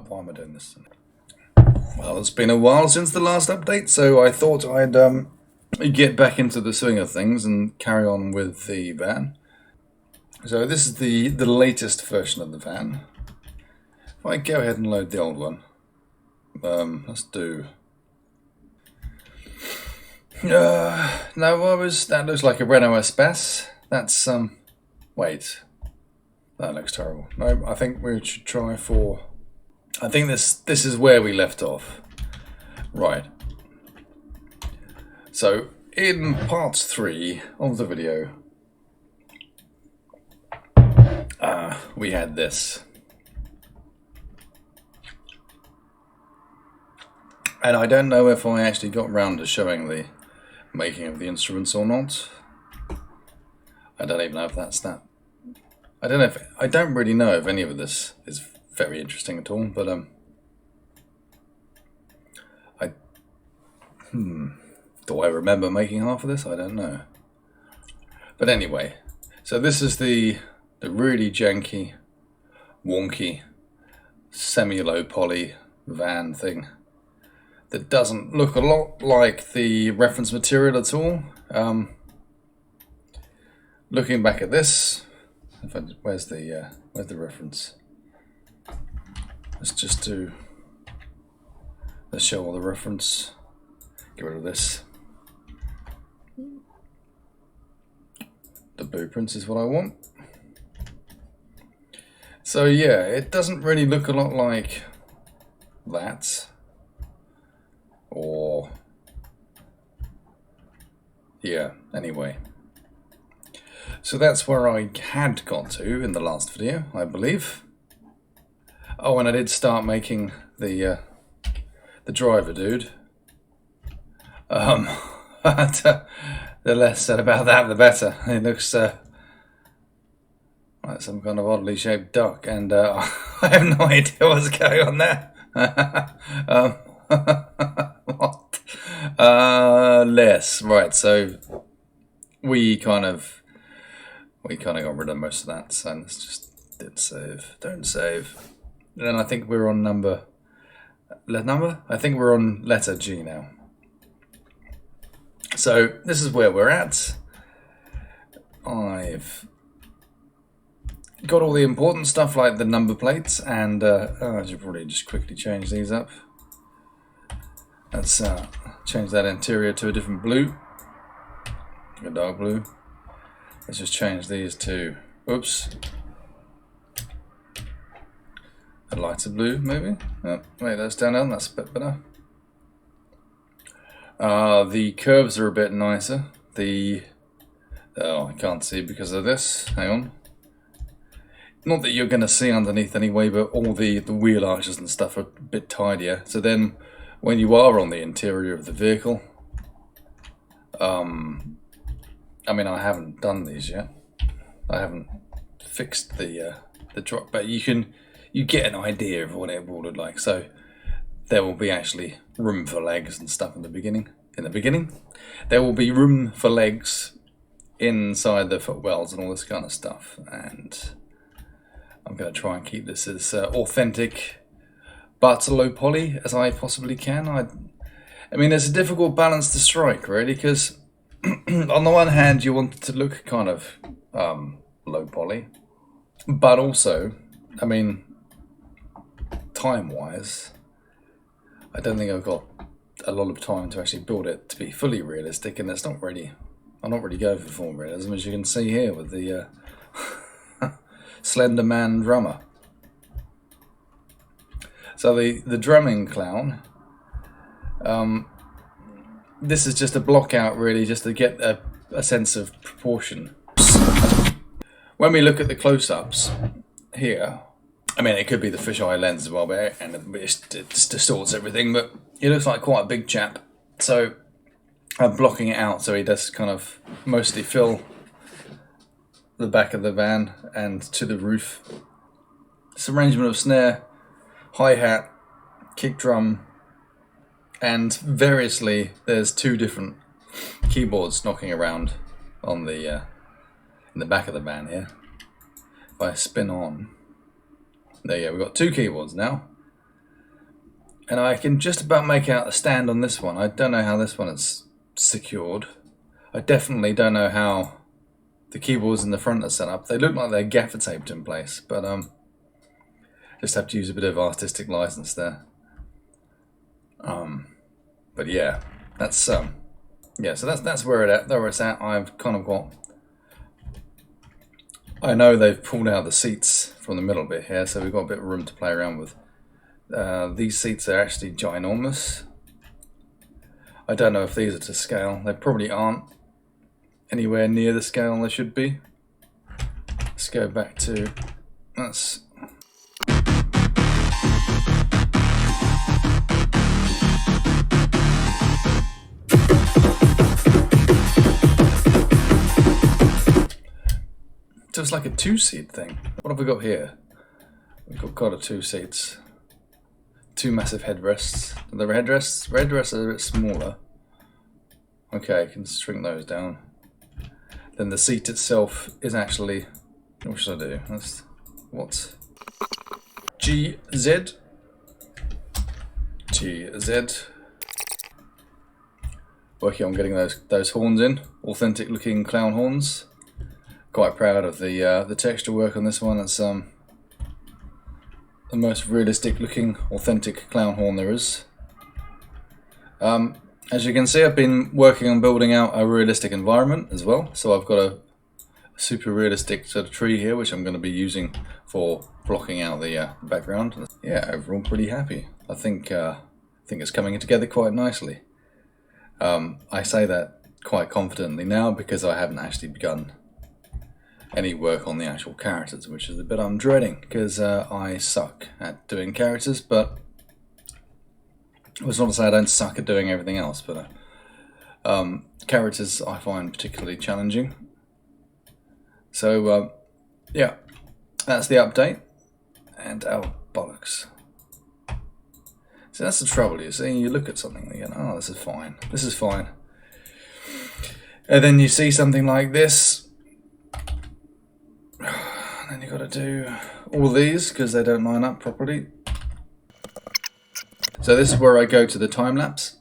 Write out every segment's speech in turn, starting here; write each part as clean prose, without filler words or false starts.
why am I doing this? Well, it's been a while since the last update, so I thought I'd get back into the swing of things and carry on with the van. So this is the latest version of the van. If I go ahead and load the old one, let's do. No, that looks like a Renault Espace. That's wait, that looks terrible. No, I think we should try for. I think this is where we left off. Right. So in part 3 of the video, we had this. And I don't know if I actually got round to showing the making of the instruments or not. I don't even know if that's that. I don't really know if any of this is very interesting at all, but do I remember making half of this? I don't know. But anyway, so this is the really janky, wonky, semi-low poly van thing that doesn't look a lot like the reference material at all. Looking back at this, where's the reference? Let's show all the reference. Get rid of this. The blueprints is what I want. So yeah, it doesn't really look a lot like that. Or yeah, anyway. So that's where I had got to in the last video, I believe. Oh, and I did start making the driver dude. The less said about that, the better. It looks like some kind of oddly shaped duck, and I have no idea what's going on there. What? Less. Right, so we kind of got rid of most of that, so let's just don't save. And then I think we're on I think we're on letter G now. So this is where we're at. I've got all the important stuff like the number plates, and I should probably just quickly change these up. Let's change that interior to a different blue, a dark blue. Let's just change these to, oops, a lighter blue maybe. Oh, wait, that's down, that's a bit better. The curves are a bit nicer. Oh, I can't see because of this. Hang on. Not that you're going to see underneath anyway, but all the wheel arches and stuff are a bit tidier. So then, when you are on the interior of the vehicle, I mean, I haven't done these yet. I haven't fixed the drop, but you get an idea of what it will look like. So there will be actually room for legs and stuff in the beginning. There will be room for legs inside the footwells and all this kind of stuff. And I'm going to try and keep this as authentic but low poly as I possibly can. I mean, there's a difficult balance to strike, really, because on the one hand, you want it to look kind of low poly, but also, I mean, time-wise, I don't think I've got a lot of time to actually build it to be fully realistic, and I'm not really going for full realism, as you can see here with the Slender Man drummer. So the drumming clown, this is just a block out really, just to get a sense of proportion. When we look at the close-ups here, I mean, it could be the fisheye lens as well, but it distorts everything, but he looks like quite a big chap. So I'm blocking it out so he does kind of mostly fill the back of the van and to the roof. This arrangement of snare, hi-hat, kick drum, and variously there's 2 different keyboards knocking around on the in the back of the van here. If I spin on, there you go, we've got 2 keyboards now. And I can just about make out the stand on this one. I don't know how this one is secured. I definitely don't know how the keyboards in the front are set up. They look like they're gaffer taped in place, but just have to use a bit of artistic license there. But yeah, that's yeah. So that's where it's at. I've kind of got. I know they've pulled out the seats from the middle bit here, so we've got a bit of room to play around with. These seats are actually ginormous. I don't know if these are to scale. They probably aren't anywhere near the scale they should be. Let's go back to that's. So it's like a two-seat thing. What have we got here? We've got a two seats. Two massive headrests. The headrests are a bit smaller. Okay, I can shrink those down. Then the seat itself is actually, what should I do? That's what? GZ. Working on getting those horns in. Authentic looking clown horns. Quite proud of the texture work on this one. It's the most realistic looking authentic clown horn there is. As you can see, I've been working on building out a realistic environment as well. So I've got a super realistic sort of tree here, which I'm going to be using for blocking out the background. Yeah, overall pretty happy. I think it's coming together quite nicely. I say that quite confidently now because I haven't actually begun any work on the actual characters, which is the bit I'm dreading because I suck at doing characters, but it's not to say I don't suck at doing everything else, but characters I find particularly challenging. So yeah, that's the update, and oh bollocks. So that's the trouble, you see, you look at something and you go, oh, this is fine, and then you see something like this. Then you've got to do all these because they don't line up properly. So this is where I go to the time lapse.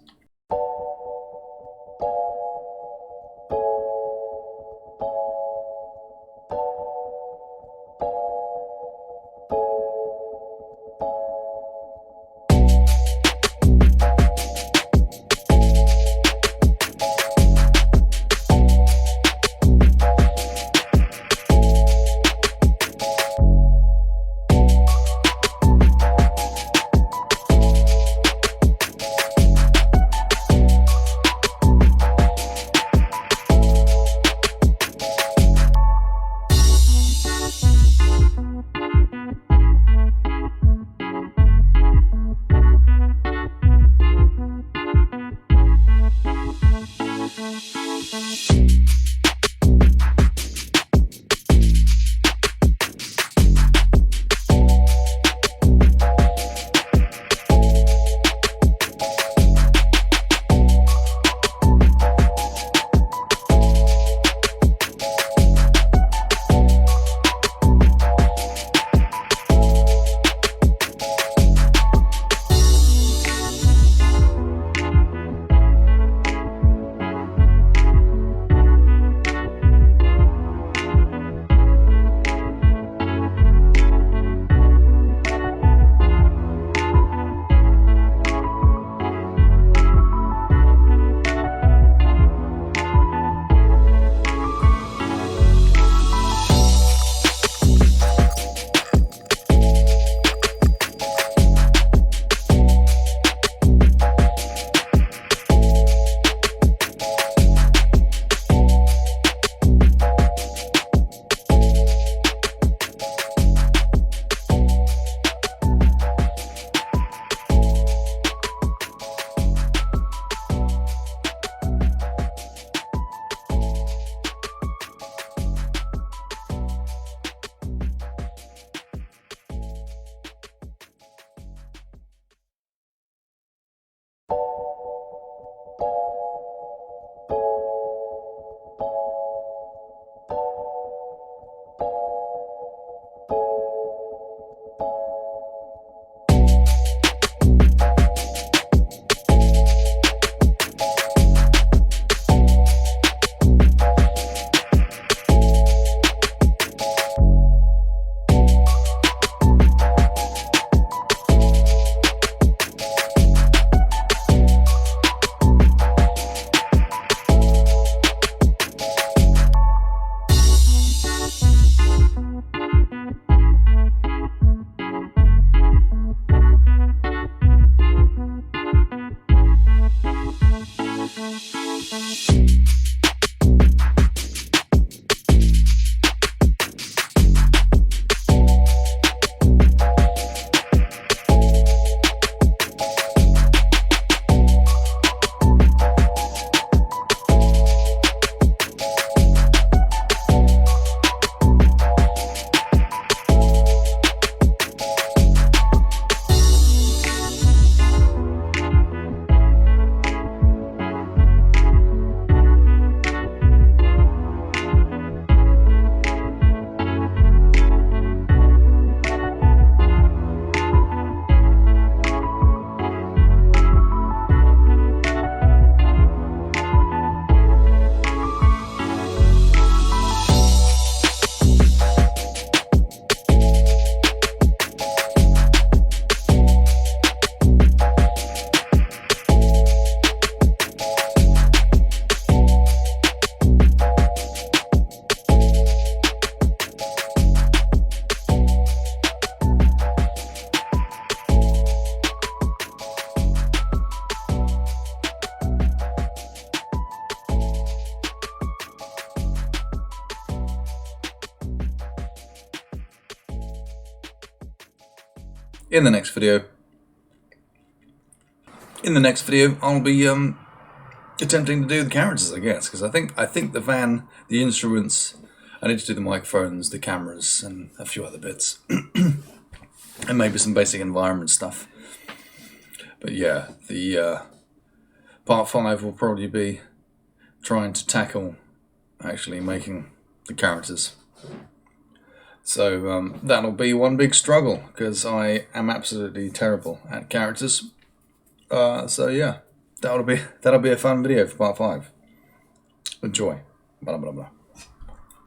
in the next video. I'll be attempting to do the characters, I guess, because I think the van, the instruments, I need to do the microphones, the cameras, and a few other bits, and maybe some basic environment stuff. But yeah, the part 5 will probably be trying to tackle actually making the characters. So that'll be one big struggle, because I am absolutely terrible at characters. So yeah, that'll be a fun video for part 5. Enjoy. Blah blah blah.